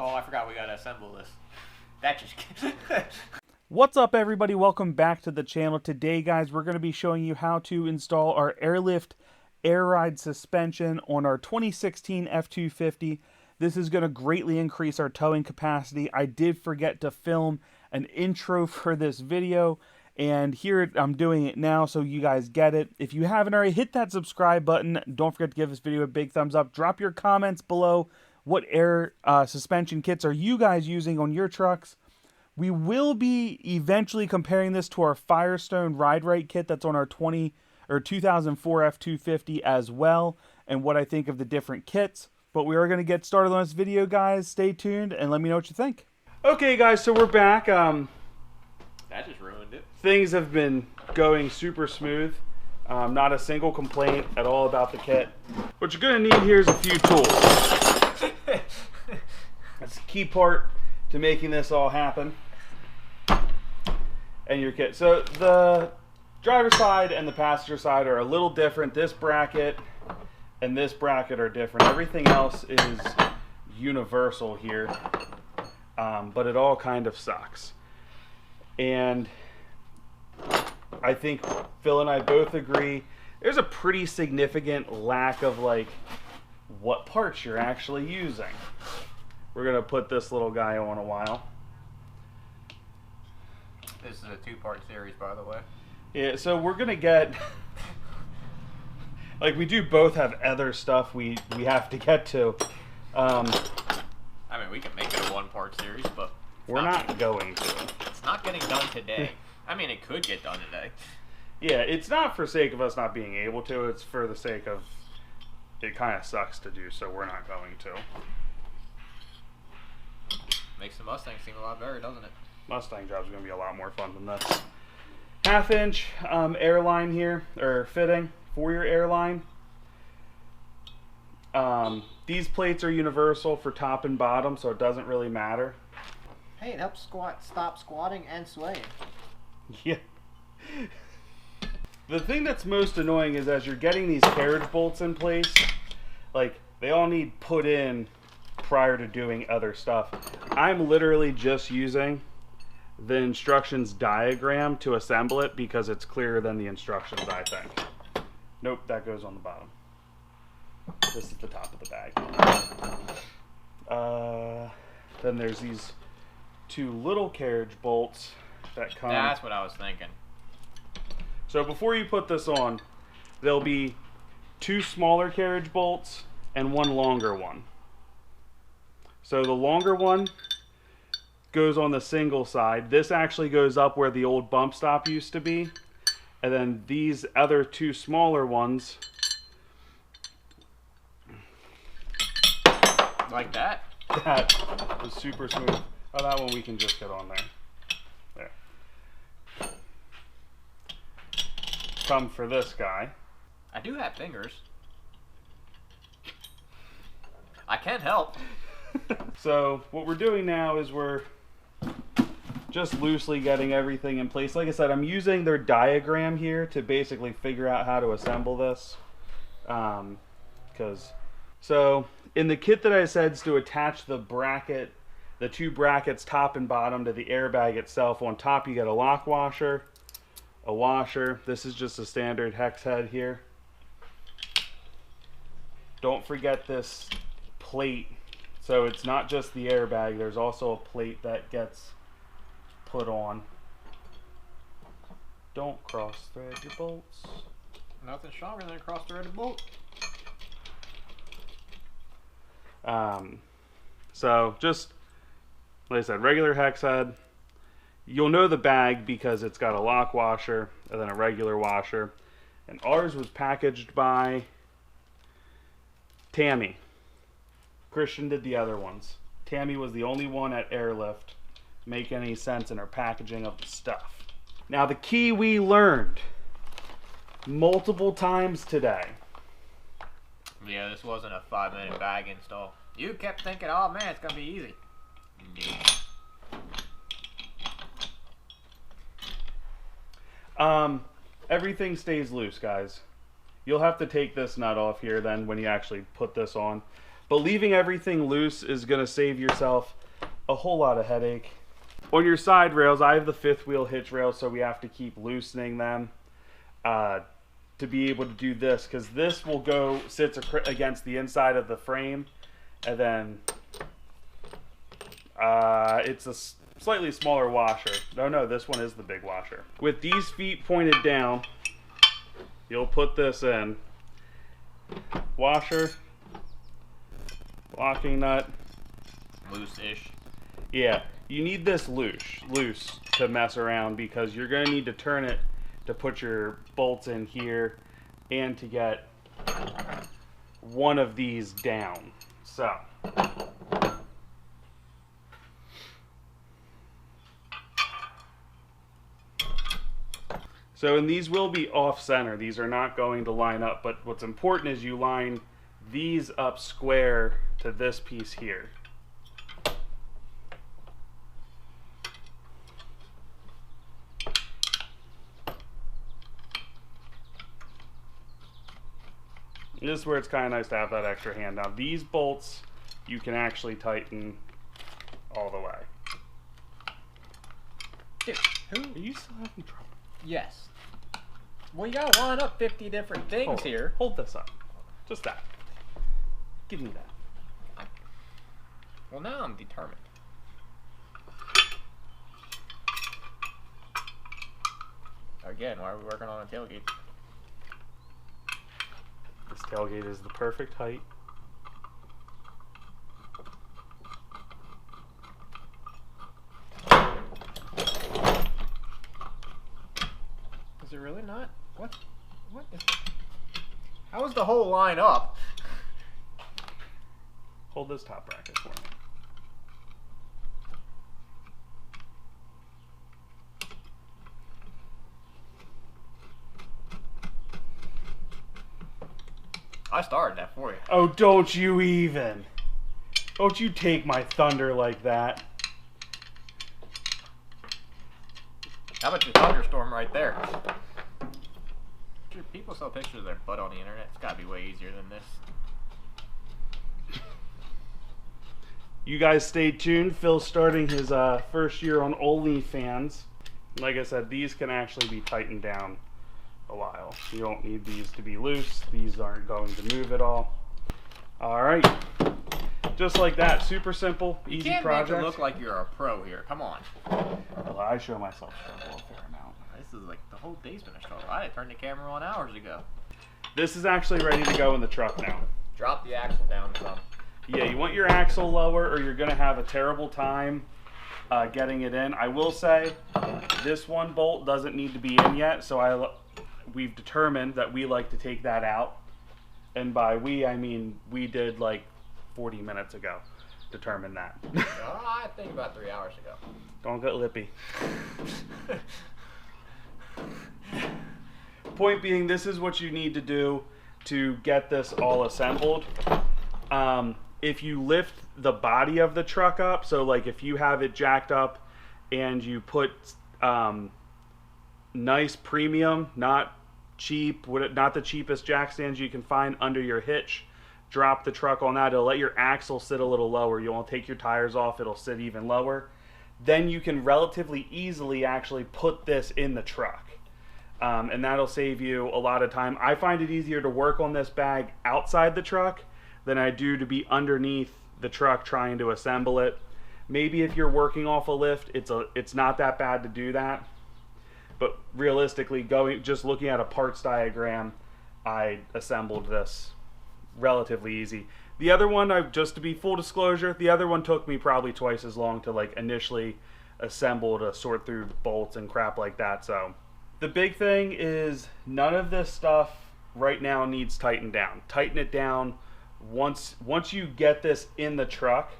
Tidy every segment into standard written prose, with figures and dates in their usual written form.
Oh, I forgot we gotta assemble this. That just... What's up, everybody? Welcome back to the channel. Today, guys, we're going to be showing you how to install our Airlift air ride suspension on our 2016 F250. This is going to greatly increase our towing capacity. I did forget to film an intro for this video, and here I'm doing it now so you guys get it. If you haven't already, hit that subscribe button. Don't forget to give this video a big thumbs up. Drop your comments below. What air suspension kits are you guys using on your trucks? We will be eventually comparing this to our Firestone ride right kit that's on our 2004 F250 as well, and what I think of the different kits. But we are going to get started on this video, guys. Stay tuned and let me know what you think. Okay, guys, so we're back. That just ruined it. Things have been going super smooth. Not a single complaint at all about the kit. What you're going to need here is a few tools. That's the key part to making this all happen. And your kit. So the driver's side and the passenger side are a little different. This bracket and this bracket are different. Everything else is universal here, but it all kind of sucks. And I think Phil and I both agree there's a pretty significant lack of like what parts you're actually using. We're gonna put this little guy on a while. This is a two-part series, by the way. Yeah, so we're gonna get like we do both have other stuff we have to get to. I mean, we can make it a one-part series, but we're not going to. It's not getting done today. I mean, it could get done today. Yeah, it's not for sake of us not being able to. It's for the sake of it kind of sucks to do, so we're not going to. Makes the Mustang seem a lot better, doesn't it? Mustang job's going to be a lot more fun than this. 1/2-inch airline here, or fitting for your airline. These plates are universal for top and bottom, so it doesn't really matter. Hey, it helps stop squatting and swaying. Yeah. The thing that's most annoying is as you're getting these carriage bolts in place, like they all need put in prior to doing other stuff. I'm literally just using the instructions diagram to assemble it because it's clearer than the instructions, I think. Nope, that goes on the bottom. This is the top of the bag. Then there's these two little carriage bolts that come. That's what I was thinking. So before you put this on, there'll be two smaller carriage bolts and one longer one. So the longer one goes on the single side. This actually goes up where the old bump stop used to be. And then these other two smaller ones. Like that? That is super smooth. Oh, that one we can just get on there. There. Come for this guy. I do have fingers. I can't help. So what we're doing now is we're just loosely getting everything in place. Like I said, I'm using their diagram here to basically figure out how to assemble this. So in the kit that I said is to attach the bracket, the two brackets top and bottom to the airbag itself. On top you get a lock washer, a washer. This is just a standard hex head here. Don't forget this plate. So it's not just the airbag, there's also a plate that gets put on. Don't cross thread your bolts. Nothing stronger than a cross-threaded bolt. So just, like I said, regular hex head. You'll know the bag because it's got a lock washer and then a regular washer. And ours was packaged by Tammy. Christian did the other ones. Tammy was the only one at Airlift to make any sense in her packaging of the stuff. Now the key we learned multiple times today. Yeah, this wasn't a 5-minute bag install. You kept thinking, oh man, it's gonna be easy. Everything stays loose, guys. You'll have to take this nut off here then when you actually put this on. But leaving everything loose is going to save yourself a whole lot of headache. On your side rails, I have the 5th wheel hitch rail, so we have to keep loosening them to be able to do this, because this will sits against the inside of the frame, and then it's a slightly smaller washer. No, this one is the big washer. With these feet pointed down, you'll put this in. Washer, locking nut. Loose-ish. Yeah, you need this loose to mess around, because you're going to need to turn it to put your bolts in here and to get one of these down. So, and these will be off center. These are not going to line up, but what's important is you line these up square to this piece here. This is where it's kind of nice to have that extra hand. Now these bolts you can actually tighten all the way. Dude, Are you still having trouble? Yes. Well, you gotta line up 50 different things here. Hold this up. Just that. Give me that. Well, now I'm determined. Again, why are we working on a tailgate? This tailgate is the perfect height. Is it really not? What? What is... How is the whole line up? Hold this top bracket for me. I started that for you. Oh, don't you even. Don't you take my thunder like that. How about your thunderstorm right there? Dude, people sell pictures of their butt on the internet. It's gotta be way easier than this. You guys stay tuned. Phil's starting his first year on OnlyFans. Like I said, these can actually be tightened down a while. You don't need these to be loose. These aren't going to move at all. All right. Just like that. Super simple, easy project. You can't make it look like you're a pro here. Come on. Well, I show myself struggle a fair amount. This is like the whole day's been a struggle. I had turned the camera on hours ago. This is actually ready to go in the truck now. Drop the axle down some. Yeah, you want your axle lower or you're going to have a terrible time getting it in. I will say this one bolt doesn't need to be in yet, so we've determined that we like to take that out. And by we, I mean we did like 40 minutes ago. Determine that. I think about 3 hours ago. Don't get lippy. Point being, this is what you need to do to get this all assembled. If you lift the body of the truck up, so like if you have it jacked up and you put nice premium, not cheap, not the cheapest jack stands you can find under your hitch, drop the truck on that. It'll let your axle sit a little lower. You won't take your tires off. It'll sit even lower. Then you can relatively easily actually put this in the truck. And that'll save you a lot of time. I find it easier to work on this bag outside the truck than I do to be underneath the truck trying to assemble it. Maybe if you're working off a lift, it's not that bad to do that. But realistically, just looking at a parts diagram, I assembled this relatively easy. The other one, just to be full disclosure, the other one took me probably twice as long to like initially assemble, to sort through bolts and crap like that. So the big thing is none of this stuff right now needs tightened down. Tighten it down once you get this in the truck.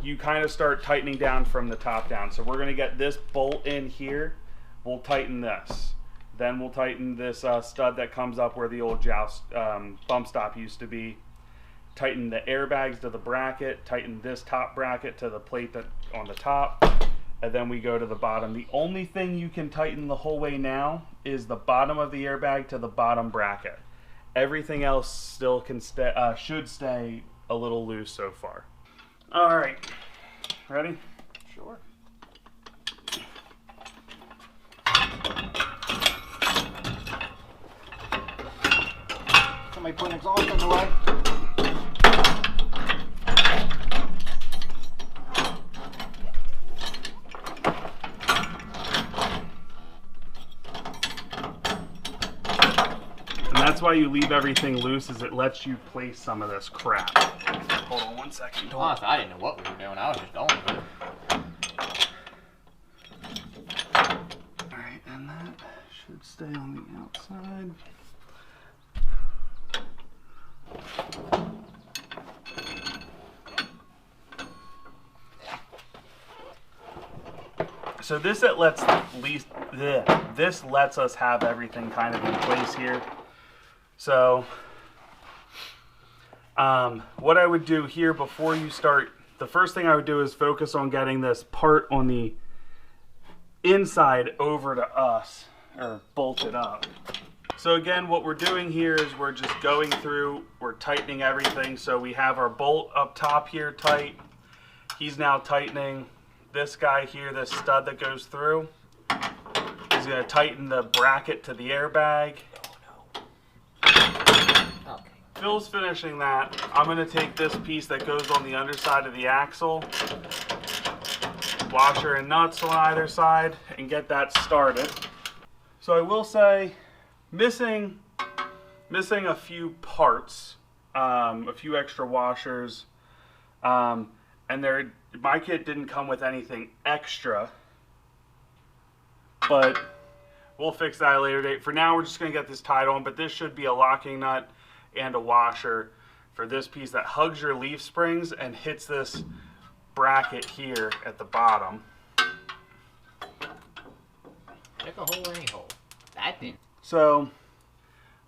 You kind of start tightening down from the top down. So we're going to get this bolt in here. We'll tighten this. Then we'll tighten this stud that comes up where the old joust bump stop used to be. Tighten the airbags to the bracket. Tighten this top bracket to the plate that on the top. And then we go to the bottom. The only thing you can tighten the whole way now is the bottom of the airbag to the bottom bracket. Everything else still can stay, should stay a little loose so far. All right, ready? Sure. Somebody put an exhaust in the way. And that's why you leave everything loose, is it lets you place some of this crap. Hold on 1 second. Honestly, I didn't know what we were doing. I was just going with it. Alright, and that should stay on the outside. So this lets us have everything kind of in place here. So what I would do here before you start, the first thing I would do is focus on getting this part on the inside over to us, or bolted up. So again, what we're doing here is we're just going through, we're tightening everything. So we have our bolt up top here tight. He's now tightening this guy here, this stud that goes through. He's going to tighten the bracket to the airbag. Okay. Phil's finishing that. I'm going to take this piece that goes on the underside of the axle, washer and nuts on either side, and get that started. So I will say, missing a few parts, a few extra washers, and my kit didn't come with anything extra, but we'll fix that at a later date. For now, we're just going to get this tied on, but this should be a locking nut and a washer for this piece that hugs your leaf springs and hits this bracket here at the bottom. Check a hole any hole. That didn't. So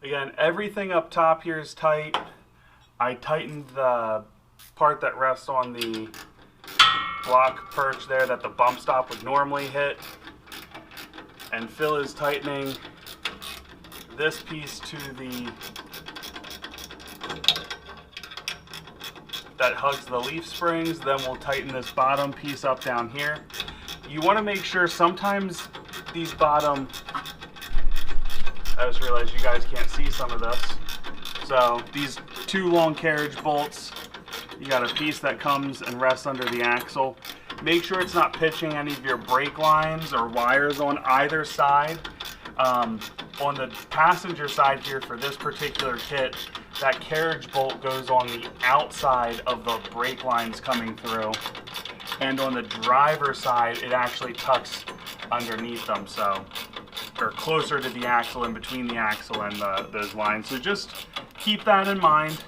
again, everything up top here is tight. I tightened the part that rests on the block perch there that the bump stop would normally hit. And Phil is tightening this piece to the, that hugs the leaf springs. Then we'll tighten this bottom piece up down here. You want to make sure sometimes these bottom, I just realized you guys can't see some of this. So these two long carriage bolts, you got a piece that comes and rests under the axle. Make sure it's not pitching any of your brake lines or wires on either side. On the passenger side here for this particular kit, that carriage bolt goes on the outside of the brake lines coming through. And on the driver's side, it actually tucks underneath them, so, or closer to the axle, in between the axle and those lines. So just keep that in mind.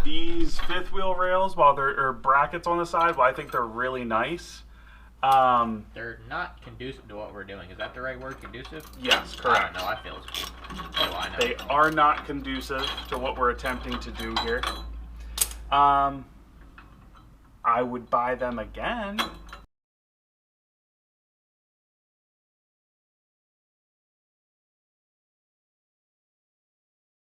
These fifth wheel rails, while they're brackets on the side, well, I think they're really nice. They're not conducive to what we're doing. Is that the right word, conducive? Yes, correct. I don't know. I feel it's what do I know? They are not conducive to what we're attempting to do here. I would buy them again